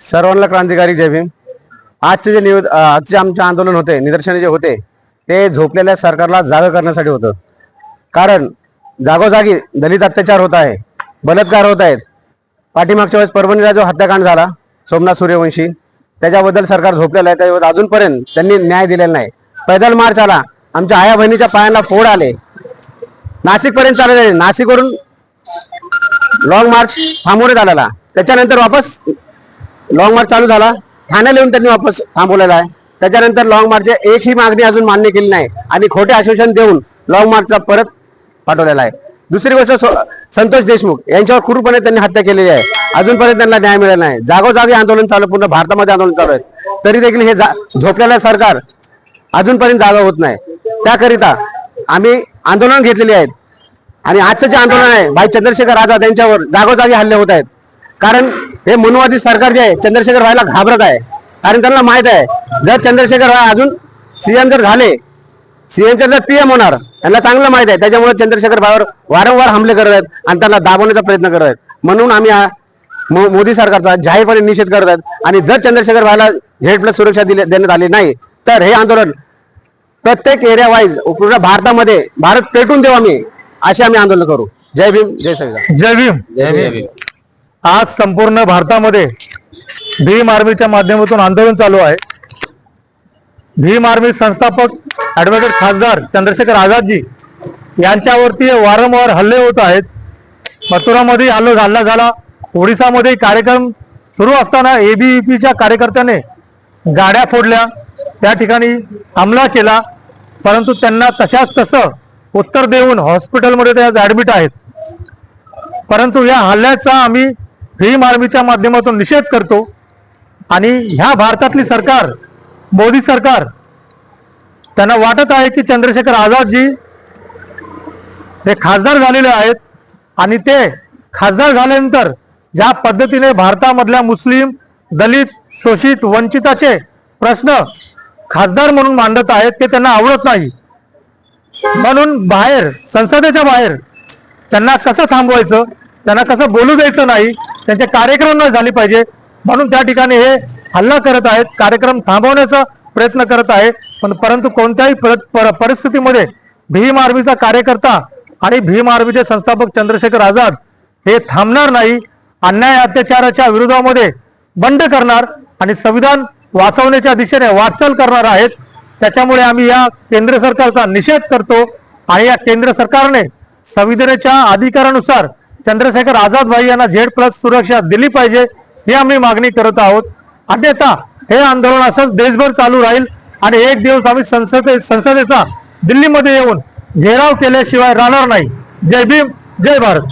सर्वांना क्रांतिकारी जय भीम। आजचे आजचे आमचे आंदोलन होते, निदर्शने जे होते ते झोपलेल्या सरकारला जागा करण्यासाठी होतं। कारण जागोजागी दलित अत्याचार होत आहे, बलात्कार होत आहेत। पाठीमागच्या वेळेस परभणीला जो हत्याकांड झाला सोमनाथ सूर्यवंशी, त्याच्याबद्दल सरकार झोपलेलं आहे। त्याच्यावर अजूनपर्यंत त्यांनी न्याय दिलेला नाही। पैदल मार्च आला, आमच्या आया बहिणीच्या पायांना फोड आले, नाशिक पर्यंत चालले, नाशिकवरून लॉंग मार्च थांबवण्यात आलेला। त्याच्यानंतर वापस लॉंग मार्च चालू झाला, ठाण्याला येऊन त्यांनी वापस थांबवलेला आहे। त्याच्यानंतर लॉंग मार्च एकही मागणी अजून मान्य केली नाही आणि खोटे आश्वासन देऊन लॉंग मार्चला परत पाठवलेला आहे। दुसरी गोष्ट, संतोष देशमुख यांच्यावर क्रूरपणे त्यांनी हत्या केलेली आहे, अजूनपर्यंत त्यांना न्याय मिळाला नाही। जागोजागी आंदोलन चालू, पूर्ण भारतामध्ये आंदोलन चालू आहे, तरी देखील हे झोपलेलं सरकार अजूनपर्यंत जागा होत नाही। त्याकरिता आम्ही आंदोलन घेतलेली आहेत आणि आजचं जे आंदोलन आहे भाई चंद्रशेखर आझाद यांच्यावर जागोजागी हल्ले होत आहेत। कारण हे मनुवादी सरकार जे आहे चंद्रशेखर भाईला घाबरत आहे, कारण त्यांना माहित आहे जर चंद्रशेखर भाई अजून सीएम जर झाले, सीएम जर पीएम होणार, त्यांना चांगलं माहित आहे। त्याच्यामुळे चंद्रशेखर भाईवर वारंवार हमले करत आहेत आणि त्यांना दाबवण्याचा प्रयत्न करत आहेत। म्हणून आम्ही मोदी सरकारचा जाहीरपणे निषेध करत आहेत आणि जर चंद्रशेखर भाईला Z+ सुरक्षा देण्यात आली नाही तर हे आंदोलन प्रत्येक एरिया वाईज पूर्ण भारतामध्ये भारत पेटून देऊ आम्ही, असे आम्ही आंदोलन करू। जय भीम, जय श्रीराम। जय भीम, जय भीम। आज संपूर्ण भारतामध्ये भीम आर्मीच्या माध्यमातून आंदोलन चालू आहे। भीम आर्मी संस्थापक ॲडव्होकेट खासदार चंद्रशेखर आझादजी यांच्यावरती वारंवार हल्ले होत आहेत। मथुरामध्ये हल्ला झाला, ओडिसामध्ये कार्यक्रम सुरू असताना ABVPच्या कार्यकर्त्याने गाड्या फोडल्या, त्या ठिकाणी हमला केला, परंतु त्यांना तशाच तसं उत्तर देऊन हॉस्पिटलमध्ये ते आज ॲडमिट आहेत। परंतु या हल्ल्याचा आम्ही भीम आर्मीच्या माध्यमातून निषेध करतो आणि ह्या भारतातली सरकार, मोदी सरकार, त्यांना वाटत आहे की चंद्रशेखर आझादजी हे खासदार झालेले आहेत आणि ते खासदार झाल्यानंतर ज्या पद्धतीने भारतामधल्या मुस्लिम, दलित, शोषित, वंचिताचे प्रश्न खासदार म्हणून मांडत आहेत ते त्यांना आवडत नाही। म्हणून बाहेर, संसदेच्या बाहेर त्यांना कसं थांबवायचं, त्यांना कसं बोलू द्यायचं नाही, त्यांचे कार्यक्रम न झाले पाहिजे म्हणून त्या ठिकाणी हे हल्ला करत आहेत, कार्यक्रम थांबवण्याचा प्रयत्न करत आहे। परंतु कोणत्याही परिस्थितीमध्ये भीम आर्मीचा कार्यकर्ता आणि भीम आर्मीचे संस्थापक चंद्रशेखर आझाद हे थांबणार नाही। अन्याय अत्याचाराच्या विरोधामध्ये बंड करणार आणि संविधान वाचवण्याच्या दिशेने वाटचाल करणार आहेत। त्याच्यामुळे आम्ही या केंद्र सरकारचा निषेध करतो आणि या केंद्र सरकारने संविधानाच्या अधिकारानुसार चंद्रशेखर आझाद भाई यांना Z+ सुरक्षा दिली पाहिजे, ही आम्ही मागणी करत आहोत। अन्यथा हे आंदोलन असंच देशभर चालू राहील आणि एक दिवस आम्ही संसदेचा दिल्लीमध्ये येऊन घेराव केल्याशिवाय राहणार नाही। जय भीम, जय भारत।